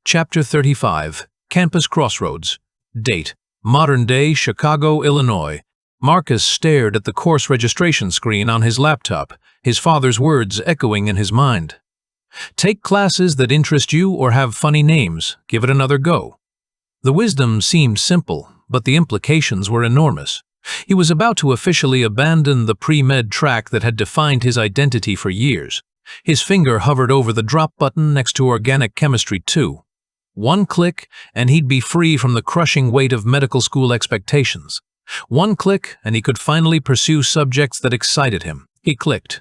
Chapter 35, Campus Crossroads. Date: modern-day Chicago, Illinois. Marcus stared at the course registration screen on his laptop, his father's words echoing in his mind. Take classes that interest you or have funny names. Give it another go. The wisdom seemed simple, but the implications were enormous. He was about to officially abandon the pre-med track that had defined his identity for years. His finger hovered over the drop button next to Organic Chemistry 2. One click, and he'd be free from the crushing weight of medical school expectations. One click, and he could finally pursue subjects that excited him. He clicked.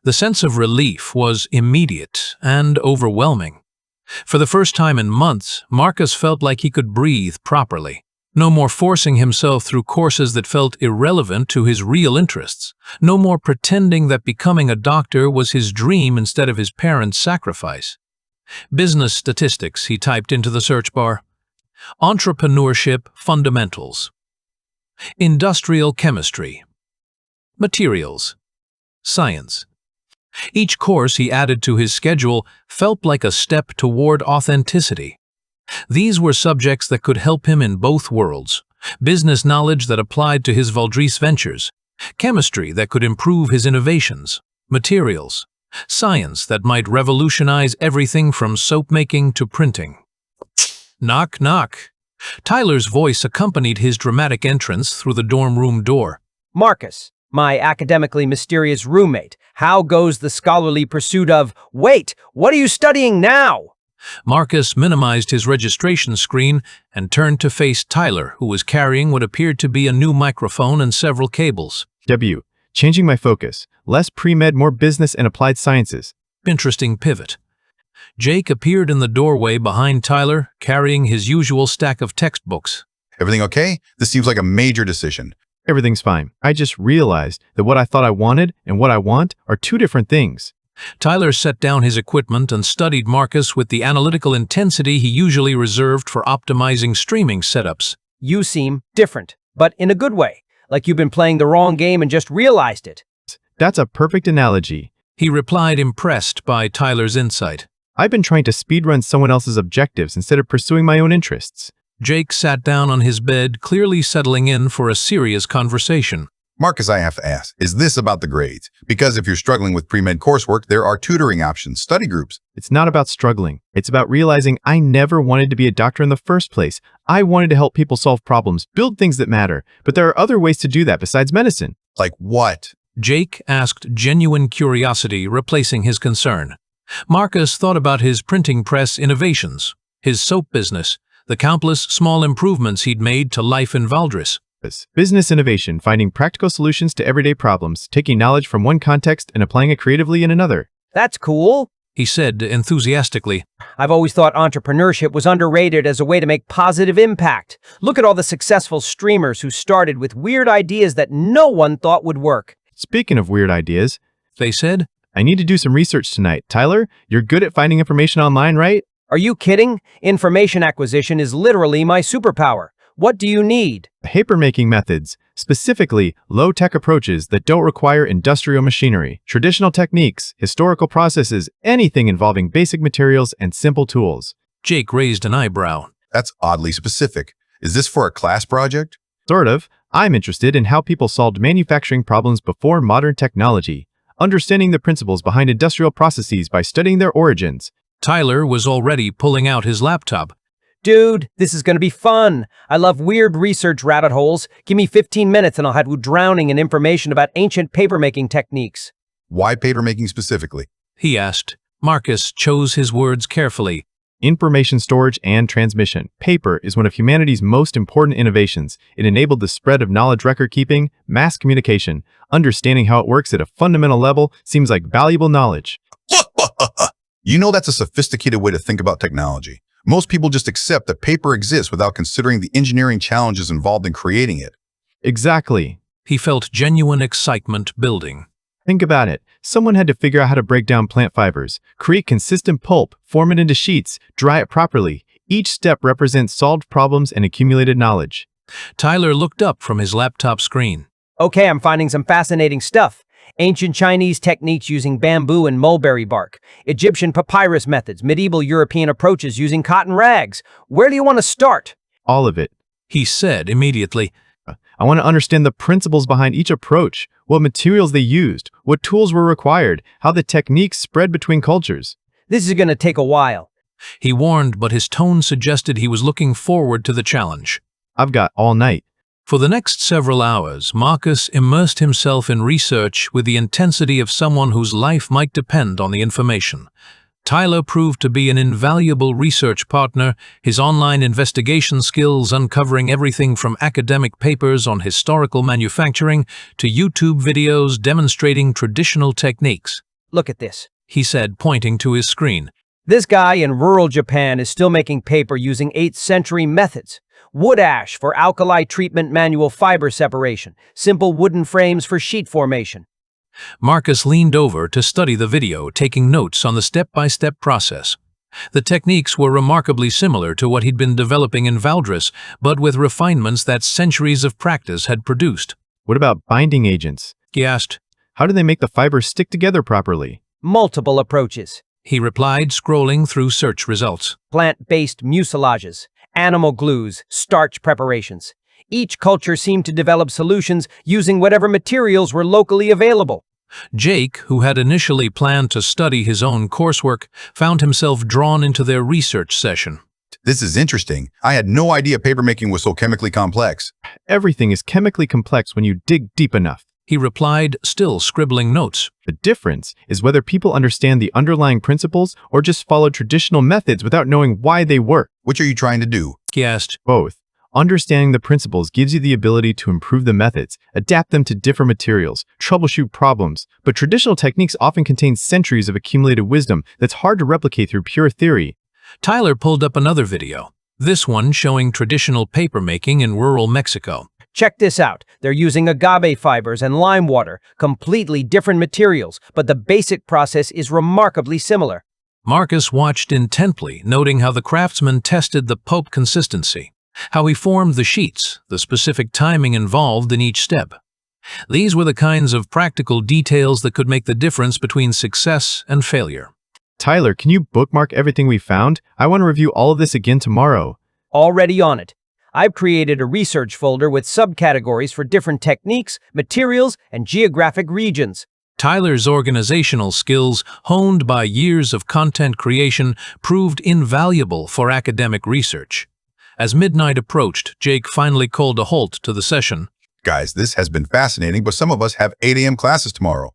The sense of relief was immediate and overwhelming. For the first time in months, Marcus felt like he could breathe properly. No more forcing himself through courses that felt irrelevant to his real interests. No more pretending that becoming a doctor was his dream instead of his parents' sacrifice. Business statistics, he typed into the search bar. Entrepreneurship fundamentals. Industrial chemistry. Materials. Science. Each course he added to his schedule felt like a step toward authenticity. These were subjects that could help him in both worlds. Business knowledge that applied to his Valdris ventures. Chemistry that could improve his innovations. Materials. Science that might revolutionize everything from soap making to printing. Knock, knock. Tyler's voice accompanied his dramatic entrance through the dorm room door. Marcus, my academically mysterious roommate, how goes the scholarly pursuit of, wait, what are you studying now? Marcus minimized his registration screen and turned to face Tyler, who was carrying what appeared to be a new microphone and several cables. Changing my focus. Less pre-med, more business and applied sciences. Interesting pivot. Jake appeared in the doorway behind Tyler, carrying his usual stack of textbooks. Everything okay? This seems like a major decision. Everything's fine. I just realized that what I thought I wanted and what I want are two different things. Tyler set down his equipment and studied Marcus with the analytical intensity he usually reserved for optimizing streaming setups. You seem different, but in a good way, like you've been playing the wrong game and just realized it. That's a perfect analogy. He replied, impressed by Tyler's insight. I've been trying to speedrun someone else's objectives instead of pursuing my own interests. Jake sat down on his bed, clearly settling in for a serious conversation. Marcus, I have to ask, is this about the grades? Because if you're struggling with pre-med coursework, there are tutoring options, study groups. It's not about struggling. It's about realizing I never wanted to be a doctor in the first place. I wanted to help people solve problems, build things that matter. But there are other ways to do that besides medicine. Like what? Jake asked, genuine curiosity replacing his concern. Marcus thought about his printing press innovations, his soap business, the countless small improvements he'd made to life in Valdris. Business innovation, finding practical solutions to everyday problems, taking knowledge from one context and applying it creatively in another. That's cool, he said enthusiastically. I've always thought entrepreneurship was underrated as a way to make positive impact. Look at all the successful streamers who started with weird ideas that no one thought would work. Speaking of weird ideas, they said, I need to do some research tonight. Tyler, you're good at finding information online, right? Are you kidding? Information acquisition is literally my superpower. What do you need? Paper-making methods, specifically low-tech approaches that don't require industrial machinery, traditional techniques, historical processes, anything involving basic materials and simple tools. Jake raised an eyebrow. That's oddly specific. Is this for a class project? Sort of. I'm interested in how people solved manufacturing problems before modern technology, understanding the principles behind industrial processes by studying their origins. Tyler was already pulling out his laptop. Dude, this is going to be fun. I love weird research rabbit holes. Give me 15 minutes and I'll have you drowning in information about ancient papermaking techniques. Why papermaking specifically? He asked. Marcus chose his words carefully. Information storage and transmission. Paper is one of humanity's most important innovations. It enabled the spread of knowledge record keeping, mass communication. Understanding how it works at a fundamental level seems like valuable knowledge. You know, that's a sophisticated way to think about technology. Most people just accept that paper exists without considering the engineering challenges involved in creating it. Exactly. He felt genuine excitement building. Think about it. Someone had to figure out how to break down plant fibers, create consistent pulp, form it into sheets, dry it properly. Each step represents solved problems and accumulated knowledge. Tyler looked up from his laptop screen. Okay, I'm finding some fascinating stuff. Ancient Chinese techniques using bamboo and mulberry bark, Egyptian papyrus methods, medieval European approaches using cotton rags. Where do you want to start? All of it. He said immediately. I want to understand the principles behind each approach, what materials they used, what tools were required, how the techniques spread between cultures. This is going to take a while. He warned, but his tone suggested he was looking forward to the challenge. I've got all night. For the next several hours, Marcus immersed himself in research with the intensity of someone whose life might depend on the information. Tyler proved to be an invaluable research partner, his online investigation skills uncovering everything from academic papers on historical manufacturing to YouTube videos demonstrating traditional techniques. Look at this, He said, pointing to his screen. This guy in rural Japan is still making paper using 8th century methods. Wood ash for alkali treatment, manual fiber separation, simple wooden frames for sheet formation. Marcus leaned over to study the video, taking notes on the step-by-step process. The techniques were remarkably similar to what he'd been developing in Valdres, but with refinements that centuries of practice had produced. What about binding agents? He asked. How do they make the fibers stick together properly? Multiple approaches. He replied, scrolling through search results. Plant-based mucilages, animal glues, starch preparations. Each culture seemed to develop solutions using whatever materials were locally available. Jake, who had initially planned to study his own coursework, found himself drawn into their research session. This is interesting. I had no idea papermaking was so chemically complex. Everything is chemically complex when you dig deep enough. He replied, still scribbling notes. The difference is whether people understand the underlying principles or just follow traditional methods without knowing why they work. Which are you trying to do? He asked. Both. Understanding the principles gives you the ability to improve the methods, adapt them to different materials, troubleshoot problems, but traditional techniques often contain centuries of accumulated wisdom that's hard to replicate through pure theory. Tyler pulled up another video, this one showing traditional papermaking in rural Mexico. Check this out. They're using agave fibers and lime water, completely different materials, but the basic process is remarkably similar. Marcus watched intently, noting how the craftsman tested the pulp consistency, how he formed the sheets, the specific timing involved in each step. These were the kinds of practical details that could make the difference between success and failure. Tyler, can you bookmark everything we found? I want to review all of this again tomorrow. Already on it. I've created a research folder with subcategories for different techniques, materials, and geographic regions. Tyler's organizational skills, honed by years of content creation, proved invaluable for academic research. As midnight approached, Jake finally called a halt to the session. Guys, this has been fascinating, but some of us have 8 a.m. classes tomorrow.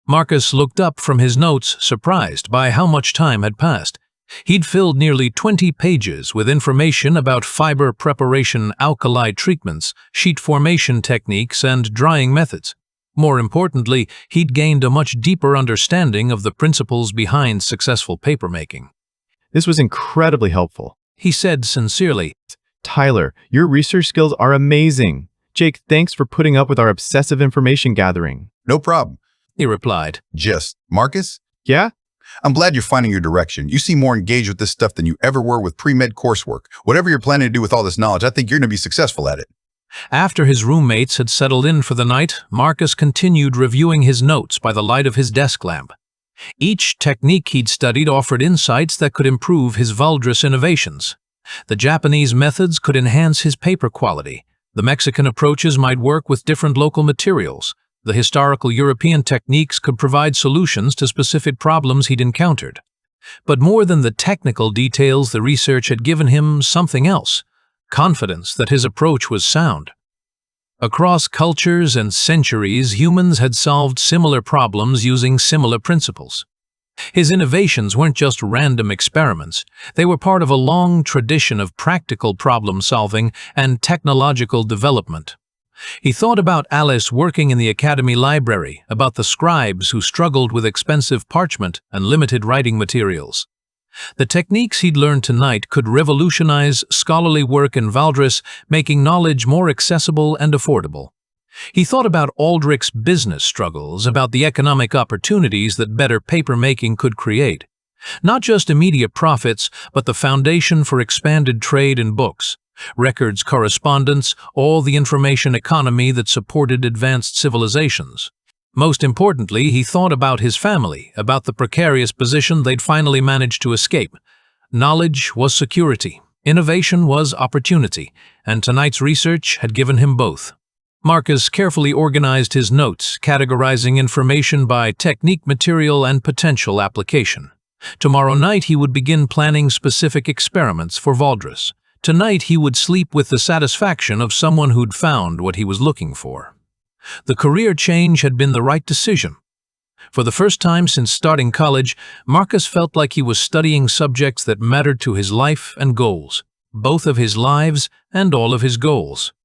Marcus looked up from his notes, surprised by how much time had passed. He'd filled nearly 20 pages with information about fiber preparation, alkali treatments, sheet formation techniques, and drying methods. More importantly, he'd gained a much deeper understanding of the principles behind successful papermaking. This was incredibly helpful. He said sincerely. Tyler, your research skills are amazing. Jake, thanks for putting up with our obsessive information gathering. No problem. He replied. Marcus? Yeah? I'm glad you're finding your direction. You seem more engaged with this stuff than you ever were with pre-med coursework. Whatever you're planning to do with all this knowledge, I think you're going to be successful at it. After his roommates had settled in for the night, Marcus continued reviewing his notes by the light of his desk lamp. Each technique he'd studied offered insights that could improve his Valdres innovations. The Japanese methods could enhance his paper quality. The Mexican approaches might work with different local materials. The historical European techniques could provide solutions to specific problems he'd encountered. But more than the technical details, the research had given him something else: confidence that his approach was sound. Across cultures and centuries, humans had solved similar problems using similar principles. His innovations weren't just random experiments. They were part of a long tradition of practical problem-solving and technological development. He thought about Alice working in the academy library, about the scribes who struggled with expensive parchment and limited writing materials. The techniques he'd learned tonight could revolutionize scholarly work in Valdres, making knowledge more accessible and affordable. He thought about Aldrich's business struggles, about the economic opportunities that better papermaking could create. Not just immediate profits, but the foundation for expanded trade in books, records, correspondence, all the information economy that supported advanced civilizations. Most importantly, he thought about his family, about the precarious position they'd finally managed to escape. Knowledge was security, innovation was opportunity, and tonight's research had given him both. Marcus carefully organized his notes, categorizing information by technique, material, and potential application. Tomorrow night he would begin planning specific experiments for Valdres. Tonight he would sleep with the satisfaction of someone who'd found what he was looking for. The career change had been the right decision. For the first time since starting college, Marcus felt like he was studying subjects that mattered to his life and goals, both of his lives and all of his goals.